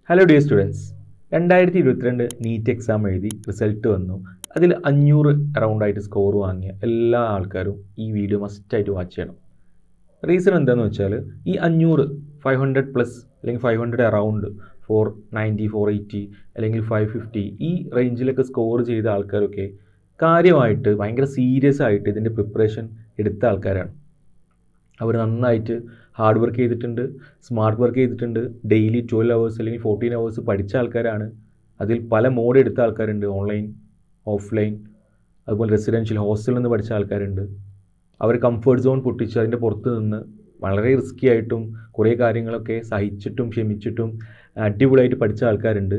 Hello dear students, 2022 NEET exam എഴുതി result വന്നു. അതിൽ 500 അറൗണ്ടായിട്ട് സ്കോർ വാങ്ങിയ എല്ലാ ആൾക്കാരും ഈ വീഡിയോ മസ്റ്റായിട്ട് വാച്ച് ചെയ്യണം. റീസൺ എന്താണെന്ന് വെച്ചാൽ ഈ 500 പ്ലസ് അല്ലെങ്കിൽ 500 അറൗണ്ട് 490 480 അല്ലെങ്കിൽ 550 ഈ റേഞ്ചിലൊക്കെ സ്കോർ ചെയ്ത ആൾക്കാരൊക്കെ കാര്യമായിട്ട് ഭയങ്കര സീരിയസ് ആയിട്ട് ഇതിൻ്റെ പ്രിപ്പറേഷൻ എടുത്ത ആൾക്കാരാണ്. അവർ നന്നായിട്ട് ഹാർഡ് വർക്ക് ചെയ്തിട്ടുണ്ട്, സ്മാർട്ട് വർക്ക് ചെയ്തിട്ടുണ്ട്, ഡെയിലി 12 hours അല്ലെങ്കിൽ 14 hours പഠിച്ച ആൾക്കാരാണ്. അതിൽ പല മോഡ് എടുത്ത ആൾക്കാരുണ്ട്, ഓൺലൈൻ, ഓഫ്ലൈൻ, അതുപോലെ റെസിഡൻഷ്യൽ ഹോസ്റ്റലിൽ നിന്ന് പഠിച്ച ആൾക്കാരുണ്ട്. അവർ കംഫർട്ട് സോൺ പൊട്ടിച്ച് അതിൻ്റെ പുറത്ത് നിന്ന് വളരെ റിസ്ക്കി ആയിട്ടും കുറേ കാര്യങ്ങളൊക്കെ സഹിച്ചിട്ടും ക്ഷമിച്ചിട്ടും അടിപൊളിയായിട്ട് പഠിച്ച ആൾക്കാരുണ്ട്.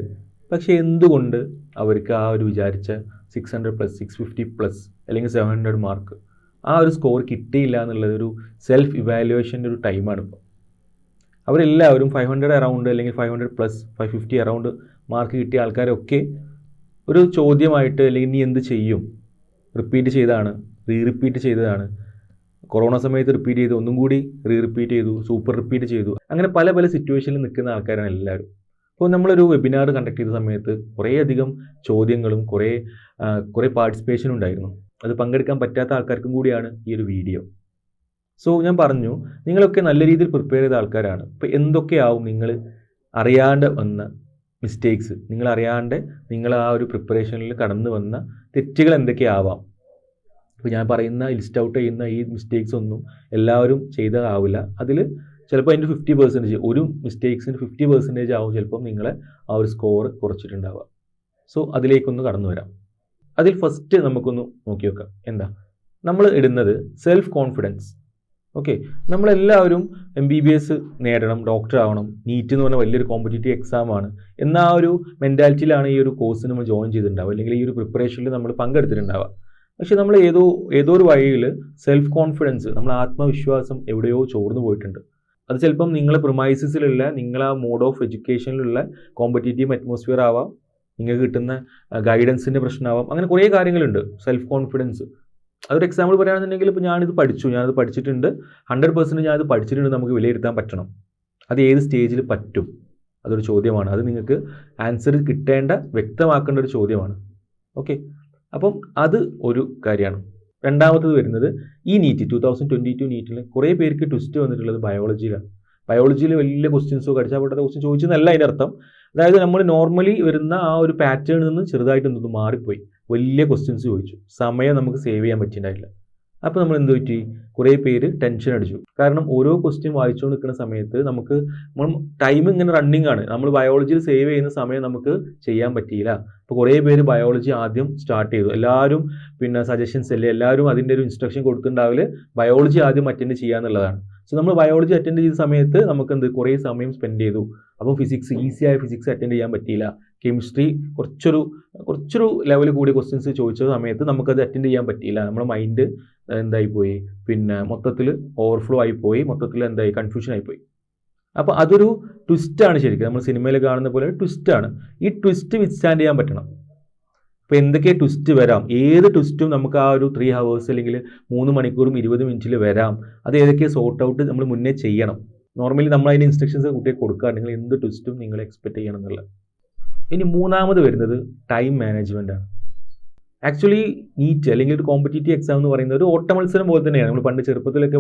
പക്ഷേ എന്തുകൊണ്ട് അവർക്ക് ആ ഒരു വിചാരിച്ച 600 പ്ലസ് 650 പ്ലസ് അല്ലെങ്കിൽ 700 മാർക്ക് ആ ഒരു സ്കോർ കിട്ടിയില്ല എന്നുള്ളതൊരു സെൽഫ് ഇവാലുവേഷൻ്റെ ഒരു ടൈമാണ് ഇപ്പോൾ. അവരെല്ലാവരും 500 അറൗണ്ട് അല്ലെങ്കിൽ 500 പ്ലസ് 550 അറൗണ്ട് മാർക്ക് കിട്ടിയ ആൾക്കാരൊക്കെ ഒരു ചോദ്യമായിട്ട് അല്ലെങ്കിൽ നീ എന്ത് ചെയ്യും, റിപ്പീറ്റ് ചെയ്തതാണ്, റിപ്പീറ്റ് ചെയ്തതാണ്, കൊറോണ സമയത്ത് റിപ്പീറ്റ് ചെയ്തു, ഒന്നും കൂടി റിപ്പീറ്റ് ചെയ്തു, സൂപ്പർ റിപ്പീറ്റ് ചെയ്തു, അങ്ങനെ പല പല സിറ്റുവേഷനിൽ നിൽക്കുന്ന ആൾക്കാരാണ് എല്ലാവരും. അപ്പോൾ നമ്മളൊരു വെബിനാർ കണ്ടക്ട് ചെയ്ത സമയത്ത് കുറേയധികം ചോദ്യങ്ങളും കുറേ പാർട്ടിസിപ്പേഷനും ഉണ്ടായിരുന്നു. അത് പങ്കെടുക്കാൻ പറ്റാത്ത ആൾക്കാർക്കും കൂടിയാണ് ഈ ഒരു വീഡിയോ. സോ ഞാൻ പറഞ്ഞു, നിങ്ങളൊക്കെ നല്ല രീതിയിൽ പ്രിപ്പയർ ചെയ്ത ആൾക്കാരാണ്. ഇപ്പോൾ എന്തൊക്കെയാവും നിങ്ങൾ അറിയാണ്ട് വന്ന മിസ്റ്റേക്സ്, നിങ്ങൾ ആ ഒരു പ്രിപ്പറേഷനിൽ കടന്നു വന്ന തെറ്റുകൾ എന്തൊക്കെയാവാം. ഇപ്പോൾ ഞാൻ പറയുന്ന ലിസ്റ്റ് ഔട്ട് ചെയ്യുന്ന ഈ മിസ്റ്റേക്സ് ഒന്നും എല്ലാവരും ചെയ്തതാവില്ല. അതിൽ ചിലപ്പോൾ അതിൻ്റെ 50% ഒരു മിസ്റ്റേക്സിന് 50% ആവും ചിലപ്പം നിങ്ങളെ ആ ഒരു സ്കോർ കുറച്ചിട്ടുണ്ടാവുക. സോ അതിലേക്കൊന്ന് കടന്നു വരാം. അതിൽ ഫസ്റ്റ് നമുക്കൊന്ന് നോക്കി വെക്കാം. എന്താ നമ്മൾ ഇടുന്നത്? Self confidence. ഓക്കെ, നമ്മളെല്ലാവരും MBBS നേടണം, ഡോക്ടർ ആവണം, നീറ്റ് എന്ന് പറഞ്ഞാൽ വലിയൊരു കോമ്പറ്റീറ്റീവ് എക്സാമാണ് എന്ന ആ ഒരു മെൻറ്റാലിറ്റിയിലാണ് ഈ ഒരു കോഴ്സ് നമ്മൾ ജോയിൻ ചെയ്തിട്ടുണ്ടാവുക, അല്ലെങ്കിൽ ഈ ഒരു പ്രിപ്പറേഷനിൽ നമ്മൾ പങ്കെടുത്തിട്ടുണ്ടാവുക. പക്ഷേ നമ്മൾ ഏതോ ഒരു വഴിയിൽ സെൽഫ് കോൺഫിഡൻസ്, നമ്മൾ ആത്മവിശ്വാസം എവിടെയോ ചോർന്നു പോയിട്ടുണ്ട്. അത് ചിലപ്പം നിങ്ങളെ പ്രിമൈസസിലുള്ള, നിങ്ങളെ ആ മോഡ് ഓഫ് എഡ്യൂക്കേഷനിലുള്ള കോമ്പറ്റീറ്റീവ് അറ്റ്മോസ്ഫിയർ ആവാം, നിങ്ങൾക്ക് കിട്ടുന്ന ഗൈഡൻസിൻ്റെ പ്രശ്നമാവാം, അങ്ങനെ കുറേ കാര്യങ്ങളുണ്ട്. സെൽഫ് കോൺഫിഡൻസ് അതൊരു എക്സാമ്പിൾ പറയുകയാണെന്നുണ്ടെങ്കിൽ, ഇപ്പോൾ ഞാനത് പഠിച്ചിട്ടുണ്ട്, 100% ഞാനത് പഠിച്ചിട്ടുണ്ട് നമുക്ക് വിലയിരുത്താൻ പറ്റണം. അത് ഏത് സ്റ്റേജിൽ പറ്റും? അതൊരു ചോദ്യമാണ്. അത് നിങ്ങൾക്ക് ആൻസർ വ്യക്തമാക്കേണ്ട ഒരു ചോദ്യമാണ്. ഓക്കെ, അപ്പം അത് ഒരു കാര്യമാണ്. രണ്ടാമത്തത് വരുന്നത് ഈ നീറ്റ് 2022 നീറ്റിൽ കുറേ പേർക്ക് ട്വിസ്റ്റ് വന്നിട്ടുള്ളത് ബയോളജിയിലാണ്. ബയോളജിയിൽ വലിയ ക്വസ്റ്റ്യൻസോ കടിച്ചാൽ പൊട്ടാത്ത ക്വസ്റ്റ്യൻ ചോദിച്ചെന്നല്ല അതിൻ്റെ അർത്ഥം. അതായത് നമ്മൾ നോർമലി വരുന്ന ആ ഒരു പാറ്റേണിൽ നിന്ന് ചെറുതായിട്ട് എന്തൊന്നും മാറിപ്പോയി, വലിയ ക്വസ്റ്റ്യൻസ് ചോദിച്ചു, സമയം നമുക്ക് സേവ് ചെയ്യാൻ പറ്റിയിട്ടുണ്ടായില്ല. അപ്പോൾ നമ്മൾ എന്ത് പറ്റി? കുറേ പേര് ടെൻഷൻ അടിച്ചു. കാരണം ഓരോ ക്വസ്റ്റ്യൻ വായിച്ചുകൊണ്ട് നിൽക്കുന്ന സമയത്ത് നമ്മൾ ടൈം ഇങ്ങനെ റണ്ണിങ് ആണ്. നമ്മൾ ബയോളജിയിൽ സേവ് ചെയ്യുന്ന സമയം നമുക്ക് ചെയ്യാൻ പറ്റിയില്ല. അപ്പോൾ കുറേ പേര് ബയോളജി ആദ്യം സ്റ്റാർട്ട് ചെയ്തു. എല്ലാവരും സജഷൻസ് അല്ലേ, എല്ലാവരും അതിൻ്റെ ഒരു ഇൻസ്ട്രക്ഷൻ കൊടുത്തിട്ടുണ്ടാവില്ല, ബയോളജി ആദ്യം അറ്റൻഡ് ചെയ്യാന്നുള്ളതാണ്. സോ നമ്മൾ ബയോളജി അറ്റൻഡ് ചെയ്ത സമയത്ത് നമുക്ക് കുറേ സമയം സ്പെൻഡ് ചെയ്തു. അപ്പോൾ ഈസിയായ ഫിസിക്സ് അറ്റൻഡ് ചെയ്യാൻ പറ്റിയില്ല. കെമിസ്ട്രി കുറച്ചൊരു ലെവൽ കൂടിയ ക്വസ്റ്റ്യൻസ് ചോദിച്ച സമയത്ത് നമുക്കത് അറ്റൻഡ് ചെയ്യാൻ പറ്റിയില്ല. നമ്മുടെ മൈൻഡ് എന്തായിപ്പോയി, മൊത്തത്തിൽ ഓവർഫ്ലോ ആയിപ്പോയി, മൊത്തത്തിൽ കൺഫ്യൂഷൻ ആയിപ്പോയി. അപ്പോൾ അതൊരു ട്വിസ്റ്റാണ്. ശരിക്കും നമ്മൾ സിനിമയിൽ കാണുന്ന പോലെ ട്വിസ്റ്റാണ്. ഈ ട്വിസ്റ്റ് വിത്ത്സ്റ്റാൻഡ് ചെയ്യാൻ പറ്റണം. ഇപ്പോൾ എന്തൊക്കെ ട്വിസ്റ്റ് വരാം, ഏത് ട്വിസ്റ്റും നമുക്ക് ആ ഒരു 3 hours അല്ലെങ്കിൽ 3 മണിക്കൂറും 20 മിനിറ്റിൽ വരാം. അത് ഏതൊക്കെ സോർട്ട് ഔട്ട് നമ്മൾ മുന്നേ ചെയ്യണം. നോർമലി നമ്മൾ അതിൻ്റെ ഇൻസ്ട്രക്ഷൻസ് കുട്ടിയെ കൊടുക്കുകയാണെങ്കിൽ എന്ത് ട്വിസ്റ്റും നിങ്ങൾ എക്സ്പെക്ട് ചെയ്യണം എന്നുള്ളത്. ഇനി മൂന്നാമത് വരുന്നത് ടൈം മാനേജ്മെൻ്റ് ആണ്. ആക്ച്വലി നീറ്റ് അല്ലെങ്കിൽ ഒരു കോമ്പറ്റീറ്റീവ് എക്സാം എന്ന് പറയുന്നത് ഒരു ഓട്ട മത്സരം പോലെ തന്നെയാണ്. നമ്മൾ പണ്ട് ചെറുപ്പത്തിലൊക്കെ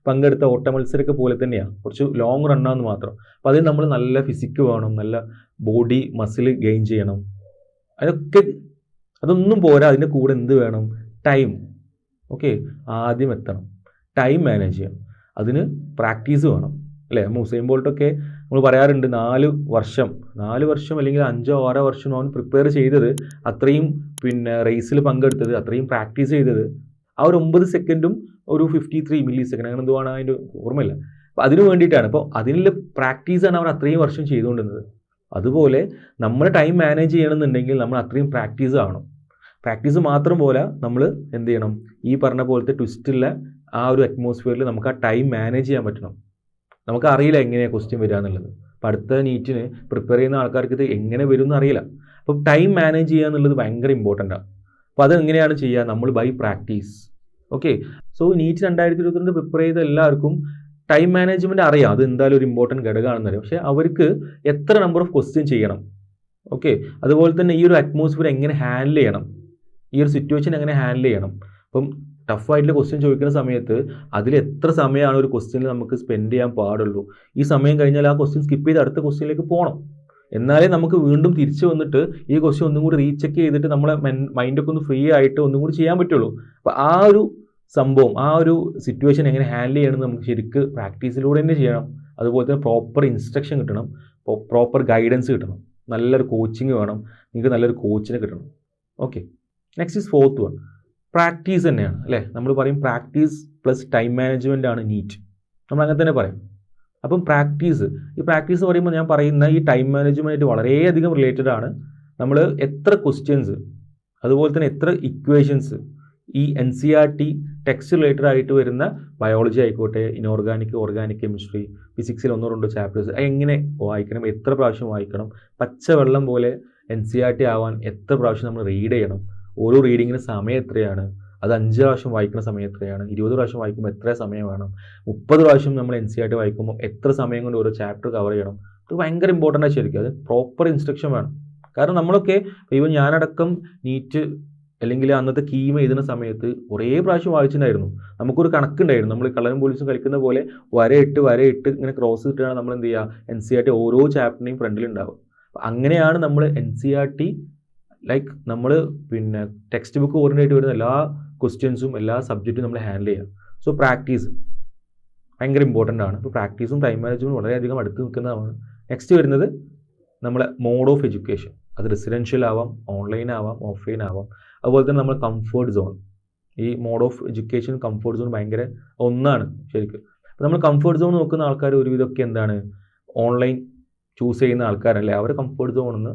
പങ്കെടുത്ത ഓട്ട മത്സരമൊക്കെ പോലെ തന്നെയാണ്, കുറച്ച് ലോങ് റണ്ണാന്ന് മാത്രം. അപ്പോൾ അതിന് നമ്മൾ നല്ല ഫിസിക്ക് വേണം, നല്ല ബോഡി മസിൽ ഗെയിൻ ചെയ്യണം. അതൊന്നും പോരാ, അതിൻ്റെ കൂടെ എന്ത് വേണം? ടൈം. ഓക്കെ, ആദ്യം എത്തണം, ടൈം മാനേജ് ചെയ്യണം, അതിന് പ്രാക്ടീസ് വേണം അല്ലേ? ഉസൈൻ ബോൾട്ടൊക്കെ നമ്മൾ പറയാറുണ്ട് 4 വർഷം അല്ലെങ്കിൽ 5-6 വർഷം അവൻ പ്രിപ്പയർ ചെയ്തത്, അത്രയും റേസിൽ പങ്കെടുത്തത്, അത്രയും പ്രാക്ടീസ് ചെയ്തത് ആ ഒരു 9 സെക്കൻഡും ഒരു 53 മില്ലി സെക്കൻഡ് അങ്ങനെ എന്തുവാണ് അതിൻ്റെ ഓർമ്മയില്ല. അപ്പോൾ അതിന് വേണ്ടിയിട്ടാണ്. അപ്പോൾ അതിനുള്ള പ്രാക്ടീസാണ് അവർ അത്രയും വർഷം ചെയ്തുകൊണ്ടിരുന്നത്. അതുപോലെ നമ്മൾ ടൈം മാനേജ് ചെയ്യണമെന്നുണ്ടെങ്കിൽ നമ്മൾ അത്രയും പ്രാക്ടീസ് ആവണം. പ്രാക്ടീസ് മാത്രം പോലെ നമ്മൾ എന്ത് ചെയ്യണം? ഈ പറഞ്ഞ പോലത്തെ ട്വിസ്റ്റുള്ള ആ ഒരു അറ്റ്മോസ്ഫിയറിൽ നമുക്ക് ആ ടൈം മാനേജ് ചെയ്യാൻ പറ്റണം. നമുക്കറിയില്ല എങ്ങനെയാണ് ക്വസ്റ്റ്യൻ വരിക എന്നുള്ളത്. അപ്പോൾ അടുത്ത നീറ്റിന് പ്രിപ്പയർ ചെയ്യുന്ന ആൾക്കാർക്ക് ഇത് എങ്ങനെ വരും എന്നറിയില്ല. അപ്പോൾ ടൈം മാനേജ് ചെയ്യുക എന്നുള്ളത് ഭയങ്കര ഇമ്പോർട്ടൻ്റാണ്. അപ്പോൾ അതെങ്ങനെയാണ് ചെയ്യുക? നമ്മൾ by practice. Okay, so NEET 2022 prepare ചെയ്ത എല്ലാവർക്കും ടൈം മാനേജ്മെൻറ്റ് അറിയാം, അത് എന്തായാലും ഒരു ഇമ്പോർട്ടൻറ്റ് ഘടകമാണെന്ന് അറിയാം. പക്ഷേ അവർക്ക് എത്ര നമ്പർ ഓഫ് ക്വസ്റ്റ്യൻ ചെയ്യണം, ഓക്കെ, അതുപോലെ തന്നെ ഈ ഒരു അറ്റ്മോസ്ഫിയർ എങ്ങനെ ഹാൻഡിൽ ചെയ്യണം, ഈ ഒരു സിറ്റുവേഷൻ എങ്ങനെ ഹാൻഡിൽ ചെയ്യണം. അപ്പം ടഫായിട്ടുള്ള ക്വസ്റ്റ്യൻ ചോദിക്കുന്ന സമയത്ത് അതിൽ എത്ര സമയമാണ് ഒരു ക്വസ്റ്റ്യനിൽ നമുക്ക് സ്പെൻഡ് ചെയ്യാൻ പാടുള്ളൂ. ഈ സമയം കഴിഞ്ഞാൽ ആ ക്വസ്റ്റ്യൻ സ്കിപ്പ് ചെയ്ത് അടുത്ത ക്വസ്റ്റ്യനിലേക്ക് പോകണം. എന്നാലേ നമുക്ക് വീണ്ടും തിരിച്ചു വന്നിട്ട് ഈ ക്വസ്റ്റ്യൻ ഒന്നും കൂടി റീചെക്ക് ചെയ്തിട്ട് നമ്മളെ മൈൻഡൊക്കെ ഒന്ന് ഫ്രീ ആയിട്ട് ഒന്നും കൂടി ചെയ്യാൻ പറ്റുള്ളൂ. അപ്പോൾ ആ ഒരു സംഭവം, ആ ഒരു സിറ്റുവേഷൻ എങ്ങനെ ഹാൻഡിൽ ചെയ്യണമെന്ന് നമുക്ക് ശരിക്ക് പ്രാക്ടീസിലൂടെ തന്നെ ചെയ്യണം. അതുപോലെ തന്നെ പ്രോപ്പർ ഇൻസ്ട്രക്ഷൻ കിട്ടണം, പ്രോപ്പർ ഗൈഡൻസ് കിട്ടണം, നല്ലൊരു കോച്ചിങ് വേണം, നിങ്ങൾക്ക് നല്ലൊരു കോച്ചിനെ കിട്ടണം. Okay, next is fourth one, practice തന്നെയാണ് അല്ലേ. നമ്മൾ പറയും പ്രാക്ടീസ് പ്ലസ് ടൈം മാനേജ്മെൻ്റ് ആണ് നീറ്റ്, നമ്മൾ അങ്ങനെ തന്നെ പറയും. അപ്പം ഈ പ്രാക്ടീസ് പറയുമ്പോൾ ഞാൻ പറയുന്ന ഈ ടൈം മാനേജ്മെൻറ്റ് വളരെയധികം റിലേറ്റഡ് ആണ്. നമ്മൾ എത്ര ക്വസ്റ്റ്യൻസ്, അതുപോലെ തന്നെ എത്ര ഇക്വേഷൻസ്, ഈ NCERT ടെക്സ്റ്റ് റിലേറ്റഡ് ആയിട്ട് വരുന്ന ബയോളജി ആയിക്കോട്ടെ, ഇനോർഗാനിക്, ഓർഗാനിക് കെമിസ്ട്രി, ഫിസിക്സിൽ 1-2 ചാപ്റ്റേഴ്സ് എങ്ങനെ വായിക്കണം, എത്ര പ്രാവശ്യം വായിക്കണം, പച്ചവെള്ളം പോലെ NCERT ആവാൻ എത്ര പ്രാവശ്യം നമ്മൾ റീഡ് ചെയ്യണം, ഓരോ റീഡിങ്ങിന് സമയം എത്രയാണ്, അത് 5 പ്രാവശ്യം വായിക്കുന്ന സമയം എത്രയാണ്, 20 പ്രാവശ്യം വായിക്കുമ്പോൾ എത്ര സമയം വേണം, 30 പ്രാവശ്യം നമ്മൾ NCERT വായിക്കുമ്പോൾ എത്ര സമയം കൊണ്ട് ഓരോ ചാപ്റ്റർ കവർ ചെയ്യണം. ഇത് ഭയങ്കര ഇമ്പോർട്ടൻ്റ് ആയി ശരിക്കും. അത് പ്രോപ്പർ ഇൻസ്ട്രക്ഷൻ വേണം. കാരണം നമ്മളൊക്കെ ഈവൻ ഞാനടക്കം നീറ്റ് അല്ലെങ്കിൽ അന്നത്തെ കീം എഴുതുന്ന സമയത്ത് കുറേ പ്രാവശ്യം വായിച്ചിട്ടുണ്ടായിരുന്നു. നമുക്കൊരു കണക്കുണ്ടായിരുന്നു. നമ്മൾ കള്ളനും പോലീസും കളിക്കുന്ന പോലെ വരയിട്ട് ഇങ്ങനെ ക്രോസ് കിട്ടുകയാണ് നമ്മൾ എന്ത് ചെയ്യുക, NCERT ഓരോ ചാപ്റ്ററിനെയും ഫ്രണ്ടിലുണ്ടാവും. അങ്ങനെയാണ് നമ്മൾ NCERT ലൈക്ക് നമ്മൾ പിന്നെ ടെക്സ്റ്റ് ബുക്ക് ഓറിയൻറ്റഡ് വരുന്ന എല്ലാ ക്വസ്റ്റ്യൻസും എല്ലാ സബ്ജക്റ്റും നമ്മൾ ഹാൻഡിൽ ചെയ്യുക. സോ പ്രാക്ടീസ് ഭയങ്കര ഇമ്പോർട്ടൻ്റ് ആണ്. ഇപ്പോൾ പ്രാക്ടീസും ടൈം മാനേജ്മെൻറ്റും വളരെയധികം അടുത്ത് നിൽക്കുന്നതാണ്. നെക്സ്റ്റ് വരുന്നത് നമ്മളെ മോഡ് ഓഫ് എഡ്യൂക്കേഷൻ. അത് റെസിഡൻഷ്യൽ ആവാം, ഓൺലൈൻ ആവാം, ഓഫ്ലൈൻ ആവാം. അതുപോലെ തന്നെ നമ്മൾ കംഫേർട്ട് സോൺ, ഈ mode of education comfort zone ഭയങ്കര ഒന്നാണ് ശരിക്കും. അപ്പോൾ നമ്മൾ കംഫേർട്ട് സോൺ നോക്കുന്ന ആൾക്കാർ ഒരുവിധമൊക്കെ എന്താണ് ഓൺലൈൻ ചൂസ് ചെയ്യുന്ന ആൾക്കാരല്ലേ. അവർ കംഫേർട്ട് സോണിൽ നിന്ന്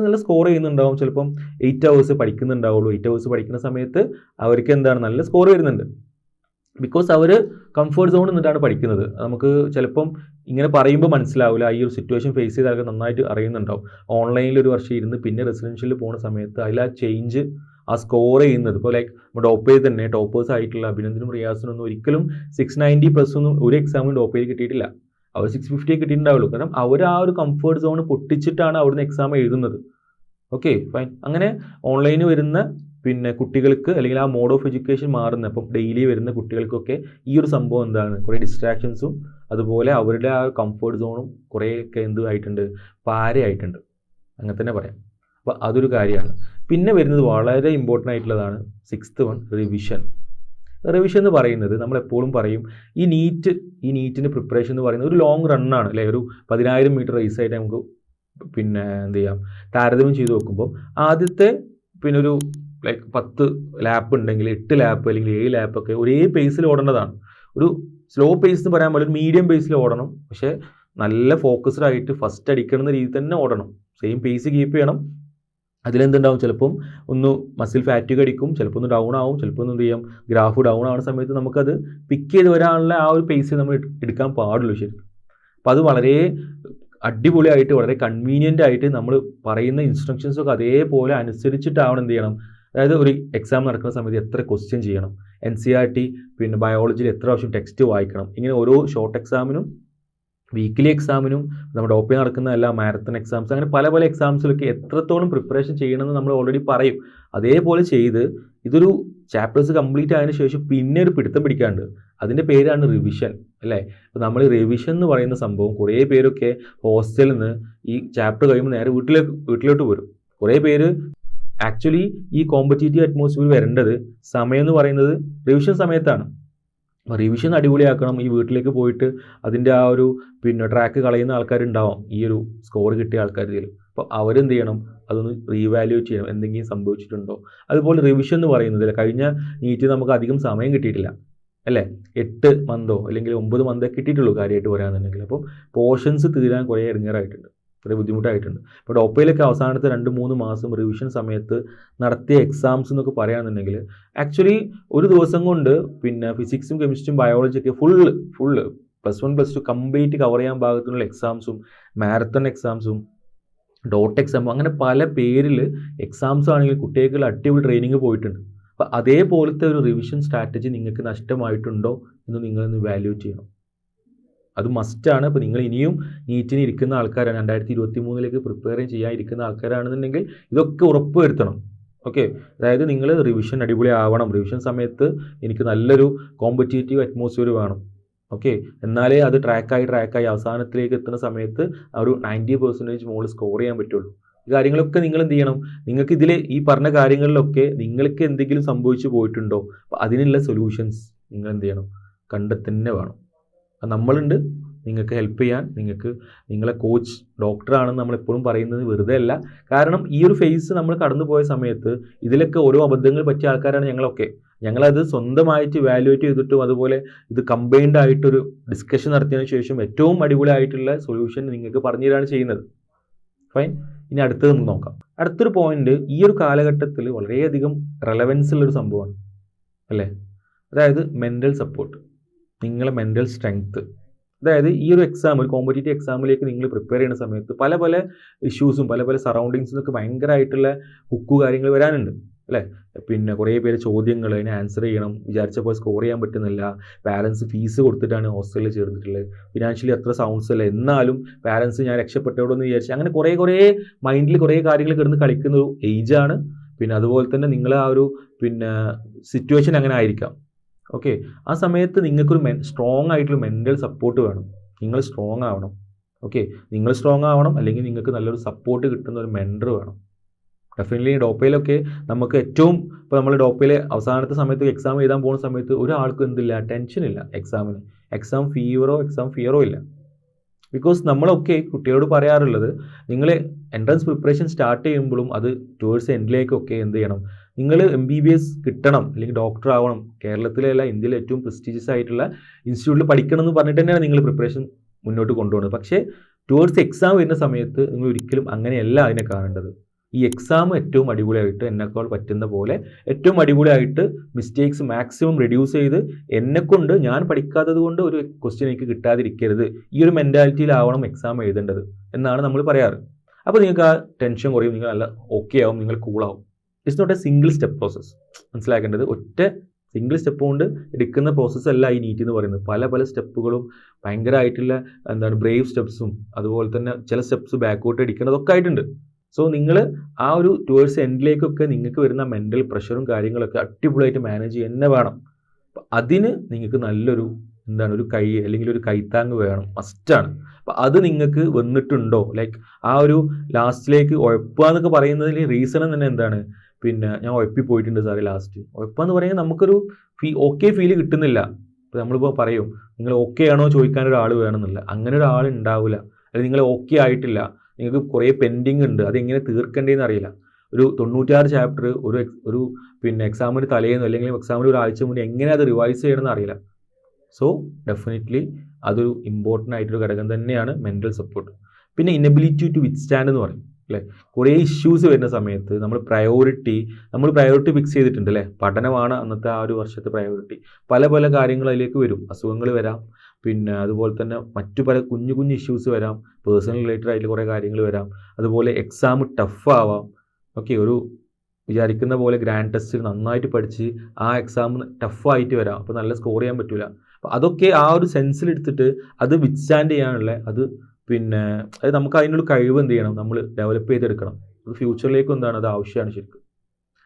നല്ല സ്കോർ ചെയ്യുന്നുണ്ടാവും. ചിലപ്പം 8 hours പഠിക്കുന്നുണ്ടാവുള്ളൂ. 8 hours പഠിക്കുന്ന സമയത്ത് അവർക്ക് എന്താണ് നല്ല സ്കോർ വരുന്നുണ്ട്. ബിക്കോസ് അവർ കംഫേർട്ട് സോണിൽ നിന്നിട്ടാണ് പഠിക്കുന്നത്. നമുക്ക് ചിലപ്പം ഇങ്ങനെ പറയുമ്പോൾ മനസ്സിലാവില്ല. ഈ ഒരു സിറ്റുവേഷൻ ഫേസ് ചെയ്ത ആൾക്ക് നന്നായിട്ട് അറിയുന്നുണ്ടാവും. ഓൺലൈനിൽ ഒരു വർഷം ഇരുന്ന് പിന്നെ റെസിഡൻഷ്യലിൽ പോകുന്ന സമയത്ത് അതിൽ ആ ചേഞ്ച്, ആ സ്കോർ ചെയ്യുന്നത് ഇപ്പോൾ ലൈക്ക് ഡോപ്പയിൽ തന്നെ ടോപ്പേഴ്സ് ആയിട്ടുള്ള അഭിനന്ദനും റിയാസിനും ഒന്നും ഒരിക്കലും 690+ ഒന്നും ഒരു എക്സാമിന് ഡോപ്പയിൽ കിട്ടിയിട്ടില്ല. അവർ 650 കിട്ടിയിട്ടുണ്ടാവുള്ളൂ. കാരണം അവർ ആ ഒരു കംഫേർട്ട് സോൺ പൊട്ടിച്ചിട്ടാണ് അവിടുന്ന് എക്സാം എഴുതുന്നത്. Okay fine. അങ്ങനെ ഓൺലൈനിൽ വരുന്ന പിന്നെ കുട്ടികൾക്ക് അല്ലെങ്കിൽ ആ മോഡ് ഓഫ് എഡ്യൂക്കേഷൻ മാറുന്ന അപ്പം ഡെയിലി വരുന്ന കുട്ടികൾക്കൊക്കെ ഈ ഒരു സംഭവം എന്താണ്, കുറേ ഡിസ്ട്രാക്ഷൻസും അതുപോലെ അവരുടെ ആ കംഫേർട്ട് സോണും കുറേയൊക്കെ ആയിട്ടുണ്ട്, പാരയായിട്ടുണ്ട്, അങ്ങനെ തന്നെ പറയാം. അപ്പോൾ അതൊരു കാര്യമാണ്. പിന്നെ വരുന്നത് വളരെ ഇമ്പോർട്ടൻ്റ് ആയിട്ടുള്ളതാണ് 6th വൺ, റിവിഷൻ. റിവിഷൻ എന്ന് പറയുന്നത് നമ്മളെപ്പോഴും പറയും ഈ നീറ്റിൻ്റെ പ്രിപ്പറേഷൻ എന്ന് പറയുന്നത് ഒരു ലോങ് റണ്ണാണ് അല്ലേ. ഒരു 10,000 മീറ്റർ റേസായിട്ട് നമുക്ക് പിന്നെ എന്ത് ചെയ്യാം, താരതമ്യം ചെയ്ത് നോക്കുമ്പോൾ ആദ്യത്തെ പിന്നെ ഒരു ലൈക്ക് 10 ലാപ്പ് ഉണ്ടെങ്കിൽ 8 ലാപ്പ് അല്ലെങ്കിൽ 7 ലാപ്പൊക്കെ ഒരേ പേസിൽ ഓടേണ്ടതാണ്. ഒരു സ്ലോ പേസ് എന്ന് പറയാൻ പാടില്ല, ഒരു മീഡിയം പേസിൽ ഓടണം. പക്ഷേ നല്ല ഫോക്കസ്ഡ് ആയിട്ട് ഫസ്റ്റ് അടിക്കണമെന്ന രീതിയിൽ തന്നെ ഓടണം. സെയിം പേസ് കീപ്പ് ചെയ്യണം. അതിലെന്തുണ്ടാവും, ചിലപ്പം ഒന്ന് മസിൽ ഫാറ്റിഗ് അടിക്കും, ചിലപ്പോൾ ഒന്ന് ഡൗൺ ആവും, ചിലപ്പോൾ എന്ത് ചെയ്യാം, ഗ്രാഫ് ഡൗൺ ആവുന്ന സമയത്ത് നമുക്കത് പിക്ക് ചെയ്ത് വരാനുള്ള ആ ഒരു പേസ് നമ്മൾ എടുക്കാൻ പാടുള്ളൂ ശരിക്കും. അപ്പോൾ അത് വളരെ അടിപൊളിയായിട്ട് വളരെ കൺവീനിയൻ്റ് ആയിട്ട് നമ്മൾ പറയുന്ന ഇൻസ്ട്രക്ഷൻസൊക്കെ അതേപോലെ അനുസരിച്ചിട്ടാവണം എന്ത് ചെയ്യണം. അതായത് ഒരു എക്സാം നടക്കുന്ന സമയത്ത് എത്ര ക്വസ്റ്റ്യൻ ചെയ്യണം, NCERT പിന്നെ ബയോളജിയിൽ എത്ര പ്രാവശ്യം ടെക്സ്റ്റ് വായിക്കണം, ഇങ്ങനെ ഓരോ ഷോർട്ട് എക്സാമിനും വീക്കിലി എക്സാമിനും നമ്മുടെ ഡോപ്പയിൽ നടക്കുന്ന എല്ലാ മാരത്തൺ എക്സാംസ് അങ്ങനെ പല പല എക്സാംസിലൊക്കെ എത്രത്തോളം പ്രിപ്പറേഷൻ ചെയ്യണമെന്ന് നമ്മൾ ഓൾറെഡി പറയും. അതേപോലെ ചെയ്ത് ഇതൊരു ചാപ്റ്റേഴ്സ് കംപ്ലീറ്റ് ആയതിനു ശേഷം പിന്നെ ഒരു പിടുത്തം പിടിക്കാണ്ട്, അതിൻ്റെ പേരാണ് റിവിഷൻ അല്ലേ. അപ്പോൾ നമ്മൾ റിവിഷൻ എന്ന് പറയുന്ന സംഭവം കുറേ പേരൊക്കെ ഹോസ്റ്റലിൽ നിന്ന് ഈ ചാപ്റ്റർ കഴിയുമ്പോൾ നേരെ വീട്ടിലോട്ട് വരും. കുറേ പേര് ആക്ച്വലി ഈ കോമ്പറ്റീറ്റീവ് അറ്റ്മോസ്ഫിയർ വരേണ്ടത് സമയം എന്ന് പറയുന്നത് റിവിഷൻ സമയത്താണ്. റിവിഷൻ അടിപൊളിയാക്കണം. ഈ വീട്ടിലേക്ക് പോയിട്ട് അതിൻ്റെ ആ ഒരു പിന്നെ ട്രാക്ക് കളയുന്ന ആൾക്കാരുണ്ടാവും, ഈ ഒരു സ്കോർ കിട്ടിയ ആൾക്കാരിൽ. അപ്പോൾ അവരെന്ത് ചെയ്യണം, അതൊന്ന് റീവാലുവേറ്റ് ചെയ്യണം, എന്തെങ്കിലും സംഭവിച്ചിട്ടുണ്ടോ. അതുപോലെ റിവിഷൻ എന്ന് പറയുന്നത് കഴിഞ്ഞ നീറ്റ് നമുക്ക് അധികം സമയം കിട്ടിയിട്ടില്ല അല്ലേ. 8 മന്തോ അല്ലെങ്കിൽ 9 മന്തോ കിട്ടിയിട്ടുള്ളൂ കാര്യമായിട്ട് പറയാന്നുണ്ടെങ്കിൽ. അപ്പോൾ പോർഷൻസ് തീരാൻ കുറേ ഇടങ്ങേറായിട്ടുണ്ട്, കുറേ ബുദ്ധിമുട്ടായിട്ടുണ്ട്. ഇപ്പോൾ ഡോപ്പയിലൊക്കെ അവസാനത്തെ 2-3 മാസം റിവിഷൻ സമയത്ത് നടത്തിയ എക്സാംസ് എന്നൊക്കെ പറയുകയാണെന്നുണ്ടെങ്കിൽ ആക്ച്വലി ഒരു ദിവസം കൊണ്ട് പിന്നെ ഫിസിക്സും കെമിസ്ട്രിയും ബയോളജിയൊക്കെ ഫുള്ള് +1 +2 കംപ്ലീറ്റ് കവർ ചെയ്യാൻ പാകത്തിനുള്ള എക്സാംസും മാരത്തൺ എക്സാംസും ഡോട്ട് എക്സാമും അങ്ങനെ പല പേരിൽ എക്സാംസ് ആണെങ്കിൽ കുട്ടികൾക്ക് അടിപൊളി ട്രെയിനിങ് പോയിട്ടുണ്ട്. അപ്പോൾ അതേപോലത്തെ ഒരു റിവിഷൻ സ്ട്രാറ്റജി നിങ്ങൾക്ക് നഷ്ടമായിട്ടുണ്ടോ എന്ന് നിങ്ങളൊന്ന് വാല്യൂറ്റ് ചെയ്യണം. അത് മസ്റ്റാണ്. ഇപ്പോൾ നിങ്ങൾ ഇനിയും നീറ്റിന് ഇരിക്കുന്ന ആൾക്കാരാണ്, 2023 പ്രിപ്പയർ ചെയ്യാനിരിക്കുന്ന ആൾക്കാരാണെന്നുണ്ടെങ്കിൽ ഇതൊക്കെ ഉറപ്പ് വരുത്തണം. ഓക്കെ, അതായത് നിങ്ങൾ റിവിഷൻ അടിപൊളി ആവണം. റിവിഷൻ സമയത്ത് എനിക്ക് നല്ലൊരു കോമ്പറ്റേറ്റീവ് അറ്റ്മോസ്ഫിയർ വേണം. ഓക്കെ, എന്നാലേ അത് ട്രാക്കായി അവസാനത്തിലേക്ക് എത്തുന്ന സമയത്ത് ആ ഒരു 90% മുകളിൽ സ്കോർ ചെയ്യാൻ പറ്റുള്ളൂ. ഈ കാര്യങ്ങളൊക്കെ നിങ്ങൾ എന്ത് ചെയ്യണം? നിങ്ങൾക്ക് ഇതിൽ ഈ പറഞ്ഞ കാര്യങ്ങളിലൊക്കെ നിങ്ങൾക്ക് എന്തെങ്കിലും സംഭവിച്ചു പോയിട്ടുണ്ടോ? അപ്പോൾ അതിനുള്ള സൊല്യൂഷൻസ് നിങ്ങൾ എന്ത് ചെയ്യണം? കണ്ടെത്തന്നെ വേണം. നമ്മളുണ്ട് നിങ്ങൾക്ക് ഹെൽപ്പ് ചെയ്യാൻ. നിങ്ങളെ കോച്ച് ഡോക്ടറാണെന്ന് നമ്മളെപ്പോഴും പറയുന്നത് വെറുതെ അല്ല. കാരണം ഈ ഒരു ഫേസ് നമ്മൾ കടന്നു പോയ സമയത്ത് ഇതിലൊക്കെ ഓരോ അബദ്ധങ്ങൾ പറ്റിയ ആൾക്കാരാണ് ഞങ്ങളൊക്കെ. ഞങ്ങളത് സ്വന്തമായിട്ട് വാല്യുവേറ്റ് ചെയ്തിട്ടും അതുപോലെ ഇത് കമ്പൈൻഡ് ആയിട്ടൊരു ഡിസ്കഷൻ നടത്തിയതിനു ശേഷം ഏറ്റവും അടിപൊളിയായിട്ടുള്ള സൊല്യൂഷൻ നിങ്ങൾക്ക് പറഞ്ഞു തരാണ് ചെയ്യുന്നത്. ഫൈൻ. ഇനി അടുത്തത് നമുക്ക് നോക്കാം. അടുത്തൊരു പോയിന്റ് ഈ ഒരു കാലഘട്ടത്തിൽ വളരെയധികം റെലവൻസ് ഉള്ളൊരു സംഭവമാണ് അല്ലേ? അതായത് മെൻ്റൽ സപ്പോർട്ട്, നിങ്ങളെ മെൻ്റൽ സ്ട്രെങ്ത്ത്. അതായത് ഈ ഒരു എക്സാം, ഒരു കോമ്പറ്റേറ്റീവ് എക്സാമിലേക്ക് നിങ്ങൾ പ്രിപ്പയർ ചെയ്യുന്ന സമയത്ത് പല ഇഷ്യൂസും പല സറൗണ്ടിങ്സിനൊക്കെ ഭയങ്കരമായിട്ടുള്ള ഹുക്ക് കാര്യങ്ങൾ വരാനുണ്ട് അല്ലേ? പിന്നെ കുറേ പേര് ചോദ്യങ്ങൾ അതിന് ആൻസർ ചെയ്യണം, വിചാരിച്ച പോലെ സ്കോർ ചെയ്യാൻ പറ്റുന്നില്ല, പാരൻസ് ഫീസ് കൊടുത്തിട്ടാണ് ഹോസ്റ്റലിൽ ചേർന്നിട്ടുള്ളത്, ഫിനാൻഷ്യലി അത്ര സൗണ്ട്സ് അല്ല, എന്നാലും പാരൻസ് ഞാൻ രക്ഷപ്പെട്ടോടെന്ന് വിചാരിച്ച് അങ്ങനെ കുറേ മൈൻഡിൽ കുറേ കാര്യങ്ങൾ കിടന്ന് കളിക്കുന്ന ഒരു ഏജാണ്. പിന്നെ അതുപോലെ തന്നെ നിങ്ങളെ ആ ഒരു സിറ്റുവേഷൻ അങ്ങനെ ആയിരിക്കാം. ഓക്കെ, ആ സമയത്ത് നിങ്ങൾക്കൊരു സ്ട്രോങ് ആയിട്ടുള്ള മെൻ്റൽ സപ്പോർട്ട് വേണം. നിങ്ങൾ സ്ട്രോങ് ആവണം. ഓക്കെ, നിങ്ങൾ സ്ട്രോങ് ആവണം, അല്ലെങ്കിൽ നിങ്ങൾക്ക് നല്ലൊരു സപ്പോർട്ട് കിട്ടുന്ന ഒരു മെൻറ്റർ വേണം. ഡെഫിനറ്റ്ലി ഡോപ്പയിലൊക്കെ നമുക്ക് ഏറ്റവും, ഇപ്പോൾ നമ്മൾ ഡോപ്പയിലെ അവസാനത്തെ സമയത്ത് എക്സാം എഴുതാൻ പോകുന്ന സമയത്ത് ഒരാൾക്കും എന്തില്ല, ടെൻഷനില്ല എക്സാമിന്. എക്സാം ഫിയറോ ഇല്ല. ബിക്കോസ് നമ്മളൊക്കെ കുട്ടികളോട് പറയാറുള്ളത്, നിങ്ങൾ എൻട്രൻസ് പ്രിപ്പറേഷൻ സ്റ്റാർട്ട് ചെയ്യുമ്പോഴും അത് ടുവേഴ്സ് എൻഡിലേക്കൊക്കെ എന്ത് ചെയ്യണം, നിങ്ങൾ MBBS കിട്ടണം അല്ലെങ്കിൽ ഡോക്ടർ ആവണം, കേരളത്തിലല്ല ഇന്ത്യയിലെ ഏറ്റവും പ്രസ്റ്റീജിയസ് ആയിട്ടുള്ള ഇൻസ്റ്റിറ്റ്യൂട്ടിൽ പഠിക്കണം എന്ന് പറഞ്ഞിട്ട് തന്നെയാണ് നിങ്ങൾ പ്രിപ്പറേഷൻ മുന്നോട്ട് കൊണ്ടുപോകുന്നത്. പക്ഷേ ടുവേഴ്സ് എക്സാം വരുന്ന സമയത്ത് നിങ്ങൾ ഒരിക്കലും അങ്ങനെയല്ല അതിനെ കാണേണ്ടത്. ഈ എക്സാം ഏറ്റവും അടിപൊളിയായിട്ട് എന്നെക്കാൾ പറ്റുന്ന പോലെ ഏറ്റവും അടിപൊളിയായിട്ട് മിസ്റ്റേക്സ് മാക്സിമം റെഡ്യൂസ് ചെയ്ത് എന്നെക്കൊണ്ട്, ഞാൻ പഠിക്കാത്തത് കൊണ്ട് ഒരു ക്വസ്റ്റ്യൻ എനിക്ക് കിട്ടാതിരിക്കരുത്, ഈ ഒരു മെൻറ്റാലിറ്റിയിലാവണം എക്സാം എഴുതേണ്ടത് എന്നാണ് നമ്മൾ പറയാറ്. അപ്പോൾ നിങ്ങൾക്ക് ആ ടെൻഷൻ കുറയും, നിങ്ങൾ നല്ല ഓക്കെ ആവും, നിങ്ങൾ കൂളാവും. It's not a single step process. മനസ്സിലാക്കേണ്ടത് ഒറ്റ സിംഗിൾ സ്റ്റെപ്പ് കൊണ്ട് എടുക്കുന്ന പ്രോസസ്സ് അല്ല ഈ നീറ്റ് എന്ന് പറയുന്നത്. പല സ്റ്റെപ്പുകളും ഭയങ്കരമായിട്ടുള്ള ബ്രേവ് സ്റ്റെപ്സും അതുപോലെ തന്നെ ചില സ്റ്റെപ്സ് ബാക്കോട്ട് അടിക്കേണ്ടതൊക്കെ ആയിട്ടുണ്ട്. സോ നിങ്ങൾ ആ ഒരു ടുവേഴ്സ് എൻഡിലേക്കൊക്കെ നിങ്ങൾക്ക് വരുന്ന മെൻ്റൽ പ്രഷറും കാര്യങ്ങളൊക്കെ അടിപൊളിയായിട്ട് മാനേജ് ചെയ്യുക തന്നെ വേണം. അപ്പം അതിന് നിങ്ങൾക്ക് നല്ലൊരു ഒരു കൈ അല്ലെങ്കിൽ ഒരു കൈത്താങ് വേണം, മസ്റ്റാണ്. അപ്പം അത് നിങ്ങൾക്ക് വന്നിട്ടുണ്ടോ? ലൈക്ക് ആ ഒരു ലാസ്റ്റിലേക്ക് ഉഴപ്പുക എന്നൊക്കെ പറയുന്നതിൽ റീസൺ തന്നെ എന്താണ്? ഞാൻ ഉഴപ്പി പോയിട്ടുണ്ട് സാറേ ലാസ്റ്റ്. ഉഴപ്പാന്ന് പറയുന്നത് നമുക്കൊരു ഓക്കെ ഫീല് കിട്ടുന്നില്ല. ഇപ്പോൾ നമ്മളിപ്പോൾ പറയും നിങ്ങൾ ഓക്കെ ആണോ ചോദിക്കാൻ ഒരാൾ വേണമെന്നില്ല, അങ്ങനെ ഒരാൾ ഉണ്ടാവില്ല. അല്ലെങ്കിൽ നിങ്ങൾ ഓക്കെ ആയിട്ടില്ല, നിങ്ങൾക്ക് കുറേ പെൻഡിങ് ഉണ്ട്, അതെങ്ങനെ തീർക്കേണ്ടതെന്ന് അറിയില്ല, ഒരു 96 ചാപ്റ്റർ ഒരു എക്സാമിന് തലേന്നോ അല്ലെങ്കിൽ എക്സാമിന് ഒരാഴ്ച മുന്നേ എങ്ങനെ അത് റിവൈസ് ചെയ്യണമെന്ന് അറിയില്ല. സോ ഡെഫിനറ്റ്ലി അതൊരു ഇമ്പോർട്ടൻ്റ് ആയിട്ടൊരു ഘടകം തന്നെയാണ് മെൻ്റൽ സപ്പോർട്ട്. പിന്നെ ഇനബിലിറ്റി ടു വിത്ത്സ്റ്റാൻഡ് എന്ന് പറയും അല്ലേ? കുറേ ഇഷ്യൂസ് വരുന്ന സമയത്ത് നമ്മൾ പ്രയോറിറ്റി ഫിക്സ് ചെയ്തിട്ടുണ്ട് അല്ലേ? പഠനമാണ് അന്നത്തെ ആ ഒരു വർഷത്തെ പ്രയോറിറ്റി. പല കാര്യങ്ങൾ അതിലേക്ക് വരും, അസുഖങ്ങൾ വരാം, അതുപോലെ തന്നെ മറ്റു പല കുഞ്ഞു ഇഷ്യൂസ് വരാം, പേഴ്സണൽ റിലേറ്റഡ് ആയിട്ട് കുറേ കാര്യങ്ങൾ വരാം, അതുപോലെ എക്സാം ടഫ് ആവാം. ഓക്കെ, ഒരു വിചാരിക്കുന്ന പോലെ ഗ്രാൻഡ് ടെസ്റ്റിൽ നന്നായിട്ട് പഠിച്ച് ആ എക്സാം ടഫായിട്ട് വരാം, അപ്പോൾ നല്ല സ്കോർ ചെയ്യാൻ പറ്റില്ല. അപ്പോൾ അതൊക്കെ ആ ഒരു സെൻസിലെടുത്തിട്ട് അത് വിത്ത്സ്റ്റാൻഡ് ചെയ്യാനുള്ള അത് നമുക്ക് അതിനുള്ള കഴിവ് എന്ത് ചെയ്യണം, നമ്മൾ ഡെവലപ്പ് ചെയ്തെടുക്കണം. അത് ഫ്യൂച്ചറിലേക്ക് അത് ആവശ്യമാണ് ശരിക്കും.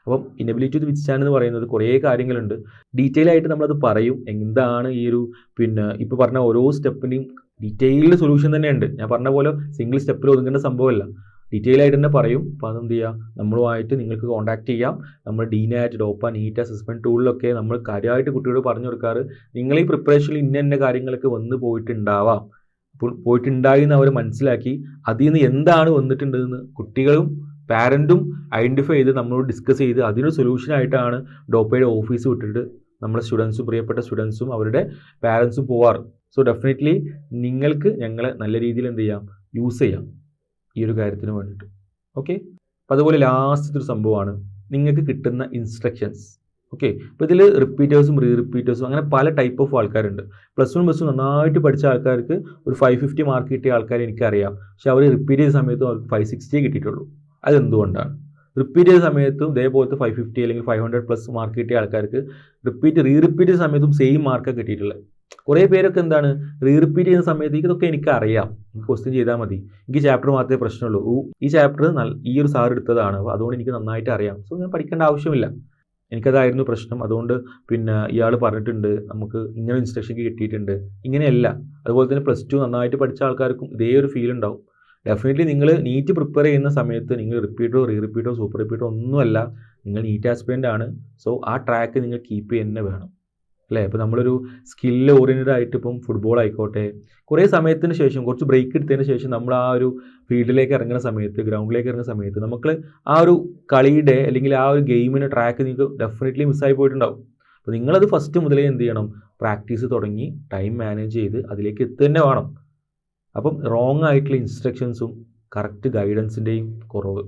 അപ്പം ഇനബിലിറ്റി ടു വിത്ത്സ്റ്റാൻഡ് എന്ന് പറയുന്നത് കുറേ കാര്യങ്ങളുണ്ട്. ഡീറ്റെയിൽ ആയിട്ട് നമ്മളത് പറയും, എന്താണ് ഈ ഒരു ഇപ്പോൾ പറഞ്ഞ ഓരോ സ്റ്റെപ്പിൻ്റെയും ഡീറ്റെയിൽഡ് സൊല്യൂഷൻ തന്നെയുണ്ട്. ഞാൻ പറഞ്ഞ പോലെ സിംഗിൾ സ്റ്റെപ്പിൽ ഒതുങ്ങേണ്ട സംഭവമല്ല, ഡീറ്റെയിൽ ആയിട്ട് തന്നെ പറയും. അപ്പോൾ അതെന്ത് ചെയ്യുക, നമ്മളുമായിട്ട് നിങ്ങൾക്ക് കോൺടാക്ട് ചെയ്യാം. നമ്മൾ DNET DOPA NEET അസസ്മെൻറ്റ് ടൂളിലൊക്കെ നമ്മൾ കാര്യമായിട്ട് കുട്ടികളോട് പറഞ്ഞു കൊടുക്കാറ്, നിങ്ങൾ ഈ പ്രിപ്പറേഷനിൽ ഇന്ന കാര്യങ്ങളൊക്കെ പോയിട്ടുണ്ടായി എന്ന് അവർ മനസ്സിലാക്കി അതിൽ നിന്ന് എന്താണ് വന്നിട്ടുണ്ടെന്ന് കുട്ടികളും പാരൻറ്റും ഐഡൻറ്റിഫൈ ചെയ്ത് നമ്മളോട് ഡിസ്കസ് ചെയ്ത് അതിനൊരു സൊല്യൂഷനായിട്ടാണ് ഡോപ്പയുടെ ഓഫീസ് വിട്ടിട്ട് നമ്മളെ പ്രിയപ്പെട്ട സ്റ്റുഡൻസും അവരുടെ പാരൻസും പോവാറ്. സോ ഡെഫിനറ്റ്ലി നിങ്ങൾക്ക് ഞങ്ങളെ നല്ല രീതിയിൽ യൂസ് ചെയ്യാം ഈ ഒരു കാര്യത്തിന് വേണ്ടിയിട്ട്. ഓക്കെ, അപ്പോൾ അതുപോലെ ലാസ്റ്റത്തെ ഒരു സംഭവമാണ് നിങ്ങൾക്ക് കിട്ടുന്ന ഇൻസ്ട്രക്ഷൻസ്. ഓക്കെ, ഇപ്പോൾ ഇതിൽ റിപ്പീറ്റേഴ്സും റിപ്പീറ്റേഴ്സും അങ്ങനെ പല ടൈപ്പ് ഓഫ് ആൾക്കാരുണ്ട്. +1 നന്നായിട്ട് പഠിച്ച ആൾക്കാർക്ക് ഒരു 550 മാർക്ക് കിട്ടിയ ആൾക്കാരെ എനിക്കറിയാം. പക്ഷെ അവർ റിപ്പീറ്റ് ചെയ്ത സമയത്തും അവർക്ക് 560 കിട്ടിയിട്ടുള്ളൂ. അതെന്തുകൊണ്ടാണ്? റിപ്പീറ്റ് ചെയ്ത സമയത്തും ഇതേപോലത്തെ 550 അല്ലെങ്കിൽ 500+ മാർക്ക് കിട്ടിയ ആൾക്കാർക്ക് റിപ്പീറ്റ് ചെയ്ത സമയത്തും സെയിം മാർക്കാണ് കിട്ടിയിട്ടുള്ളത്. കുറേ പേരൊക്കെ എന്താണ് റിപ്പീറ്റ് ചെയ്യുന്ന സമയത്ത് ഇതൊക്കെ എനിക്കറിയാം, ക്വസ്റ്റ്യൻ ചെയ്താൽ മതി, എനിക്ക് ചാപ്റ്റർ മാത്രമേ പ്രശ്നമുള്ളൂ, ഈ ചാപ്റ്റർ ഈ ഒരു സാർ എടുത്തതാണ്, അതുകൊണ്ട് എനിക്ക് നന്നായിട്ട് അറിയാം, സോ ഞാൻ പഠിക്കേണ്ട ആവശ്യമില്ല, എനിക്കതായിരുന്നു പ്രശ്നം, അതുകൊണ്ട് പിന്നെ ഇയാൾ പറഞ്ഞിട്ടുണ്ട് നമുക്ക് ഇങ്ങനെ ഇൻസ്ട്രക്ഷൻ കിട്ടിയിട്ടുണ്ട്, ഇങ്ങനെയല്ല. അതുപോലെ തന്നെ +2 നന്നായിട്ട് പഠിച്ച ആൾക്കാർക്കും ഇതേ ഒരു ഫീൽ ഉണ്ടാവും. ഡെഫിനറ്റ്ലി നിങ്ങൾ നീറ്റ് പ്രിപ്പയർ ചെയ്യുന്ന സമയത്ത് നിങ്ങൾ റിപ്പീറ്റോ റിപ്പീറ്റോ സൂപ്പർ റിപ്പീറ്റോ ഒന്നുമല്ല, നിങ്ങൾ നീറ്റ് ആസ്പിരൻ്റ് ആണ്. സോ ആ ട്രാക്ക് നിങ്ങൾ കീപ്പ് ചെയ്യുക തന്നെ വേണം, അല്ലേ? ഇപ്പോൾ നമ്മളൊരു സ്കില്ല് ഓറിയൻറ്റഡ് ആയിട്ട് ഇപ്പം ഫുട്ബോൾ ആയിക്കോട്ടെ, കുറേ സമയത്തിന് ശേഷം കുറച്ച് ബ്രേക്ക് എടുത്തതിന് ശേഷം നമ്മൾ ആ ഒരു ഫീൽഡിലേക്ക് ഇറങ്ങുന്ന സമയത്ത്, ഗ്രൗണ്ടിലേക്ക് ഇറങ്ങുന്ന സമയത്ത് നമുക്ക് ആ ഒരു കളിയുടെ അല്ലെങ്കിൽ ആ ഒരു ഗെയിമിൻ്റെ ട്രാക്ക് നിങ്ങൾക്ക് ഡെഫിനറ്റ്ലി മിസ്സായി പോയിട്ടുണ്ടാവും. അപ്പോൾ നിങ്ങളത് ഫസ്റ്റ് മുതലേ എന്ത് ചെയ്യണം, പ്രാക്ടീസ് തുടങ്ങി ടൈം മാനേജ് ചെയ്ത് അതിലേക്ക് എത്തുക തന്നെ വേണം. അപ്പം റോങ് ആയിട്ടുള്ള ഇൻസ്ട്രക്ഷൻസും കറക്റ്റ് ഗൈഡൻസിൻ്റെയും കുറവ്.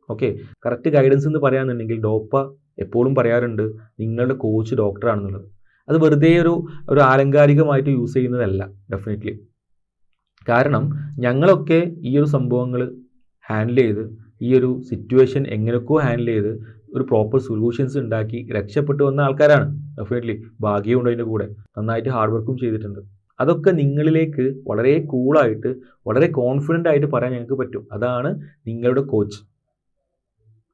ഓക്കെ, കറക്റ്റ് ഗൈഡൻസ് എന്ന് പറയാന്നുണ്ടെങ്കിൽ ഡോപ്പ എപ്പോഴും പറയാറുണ്ട് നിങ്ങളുടെ കോച്ച് ഡോക്ടറാണെന്നുള്ളത്. അത് വെറുതെ ഒരു ആലങ്കാരികമായിട്ട് യൂസ് ചെയ്യുന്നതല്ല ഡെഫിനറ്റ്ലി. കാരണം ഞങ്ങളൊക്കെ ഈ ഒരു സംഭവങ്ങൾ ഹാൻഡിൽ ചെയ്ത് ഈ ഒരു സിറ്റുവേഷൻ എങ്ങനെയൊക്കെയോ ഹാൻഡിൽ ചെയ്ത് ഒരു പ്രോപ്പർ സൊല്യൂഷൻസ് ഉണ്ടാക്കി രക്ഷപ്പെട്ടു വന്ന ആൾക്കാരാണ്. ഡെഫിനറ്റ്ലി ഭാഗ്യമുണ്ട് അതിൻ്റെ കൂടെ, നന്നായിട്ട് ഹാർഡ് വർക്കും ചെയ്തിട്ടുണ്ട്. അതൊക്കെ നിങ്ങളിലേക്ക് വളരെ കൂളായിട്ട് വളരെ കോൺഫിഡൻ്റ് ആയിട്ട് പറയാൻ ഞങ്ങൾക്ക് പറ്റും. അതാണ് നിങ്ങളുടെ കോച്ച്.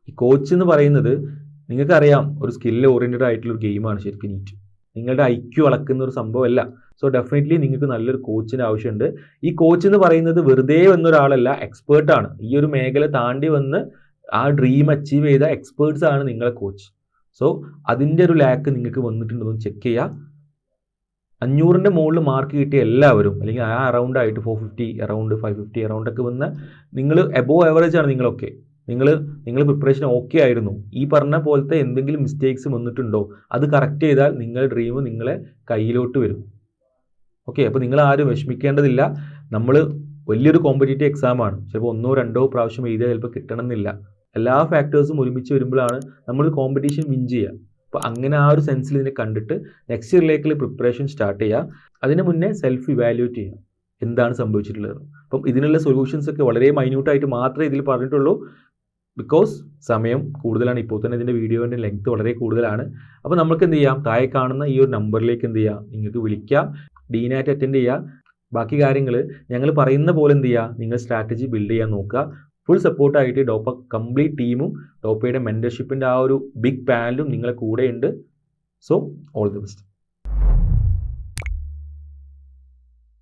ഈ കോച്ച് എന്ന് പറയുന്നത് നിങ്ങൾക്കറിയാം ഒരു സ്കില്ല് ഓറിയൻറ്റഡ് ആയിട്ടുള്ള ഒരു ഗെയിമാണ് ശരിക്കും നീറ്റ്. നിങ്ങളുടെ IQ അളക്കുന്ന ഒരു സംഭവമല്ല. സോ ഡെഫിനറ്റ്ലി നിങ്ങൾക്ക് നല്ലൊരു കോച്ചിന് ആവശ്യമുണ്ട്. ഈ കോച്ച് എന്ന് പറയുന്നത് വെറുതെ വന്നൊരാളല്ല, എക്സ്പേർട്ടാണ്. ഈ ഒരു മേഖല താണ്ടി വന്ന് ആ ഡ്രീം അച്ചീവ് ചെയ്ത എക്സ്പേർട്സ് ആണ് നിങ്ങളെ കോച്ച്. സോ അതിൻ്റെ ഒരു ലാക്ക് നിങ്ങൾക്ക് വന്നിട്ടുണ്ടെന്ന് ചെക്ക് ചെയ്യുക. 500ൻ്റെ മുകളിൽ മാർക്ക് കിട്ടിയ എല്ലാവരും അല്ലെങ്കിൽ ആ അറൗണ്ട് ആയിട്ട് 450 അറൗണ്ട് 550 അറൗണ്ടൊക്കെ വന്ന് നിങ്ങൾ എബോവ് ആവറേജ് ആണ് നിങ്ങളൊക്കെ. നിങ്ങൾ പ്രിപ്പറേഷൻ ഓക്കെ ആയിരുന്നു. ഈ പറഞ്ഞ പോലത്തെ എന്തെങ്കിലും മിസ്റ്റേക്സ് വന്നിട്ടുണ്ടോ അത് കറക്റ്റ് ചെയ്താൽ നിങ്ങളുടെ ഡ്രീം നിങ്ങളെ കയ്യിലോട്ട് വരും. ഓക്കെ, അപ്പോൾ നിങ്ങൾ ആരും വിഷമിക്കേണ്ടതില്ല. നമ്മൾ വലിയൊരു കോമ്പറ്റേറ്റീവ് എക്സാമാണ്. ചിലപ്പോൾ 1-2 പ്രാവശ്യം എഴുതിയാൽ ചിലപ്പോൾ കിട്ടണമെന്നില്ല. എല്ലാ ഫാക്ടേഴ്സും ഒരുമിച്ച് വരുമ്പോഴാണ് നമ്മൾ കോമ്പറ്റീഷൻ വിൻ ചെയ്യുക. അപ്പോൾ അങ്ങനെ ആ ഒരു സെൻസിൽ ഇതിനെ കണ്ടിട്ട് നെക്സ്റ്റ് ഇയറിലേക്കുള്ള പ്രിപ്പറേഷൻ സ്റ്റാർട്ട് ചെയ്യുക. അതിന് മുന്നേ സെൽഫ് ഇവാലുവേറ്റ് ചെയ്യുക, എന്താണ് സംഭവിച്ചിട്ടുള്ളത്. അപ്പം ഇതിനുള്ള സൊല്യൂഷൻസ് ഒക്കെ വളരെ മൈന്യൂട്ടായിട്ട് മാത്രമേ ഇതിൽ പറഞ്ഞിട്ടുള്ളൂ. ബിക്കോസ് സമയം കൂടുതലാണ്, ഇപ്പോൾ തന്നെ ഇതിൻ്റെ വീഡിയോൻ്റെ ലെങ്ത് വളരെ കൂടുതലാണ്. അപ്പോൾ നമുക്ക് എന്ത് ചെയ്യാം, താഴെ കാണുന്ന ഈ ഒരു നമ്പറിലേക്ക് എന്ത് ചെയ്യാം, നിങ്ങൾക്ക് വിളിക്കാം, DNAT അറ്റൻഡ് ചെയ്യുക. ബാക്കി കാര്യങ്ങൾ ഞങ്ങൾ പറയുന്ന പോലെ എന്ത് ചെയ്യുക, നിങ്ങൾ സ്ട്രാറ്റജി ബിൽഡ് ചെയ്യാൻ നോക്കുക. ഫുൾ സപ്പോർട്ടായിട്ട് ഡോപ്പ കംപ്ലീറ്റ് ടീമും ഡോപ്പയുടെ മെൻറ്റർഷിപ്പിൻ്റെ ആ ഒരു ബിഗ് പാനലും നിങ്ങളെ കൂടെയുണ്ട്. So all the best.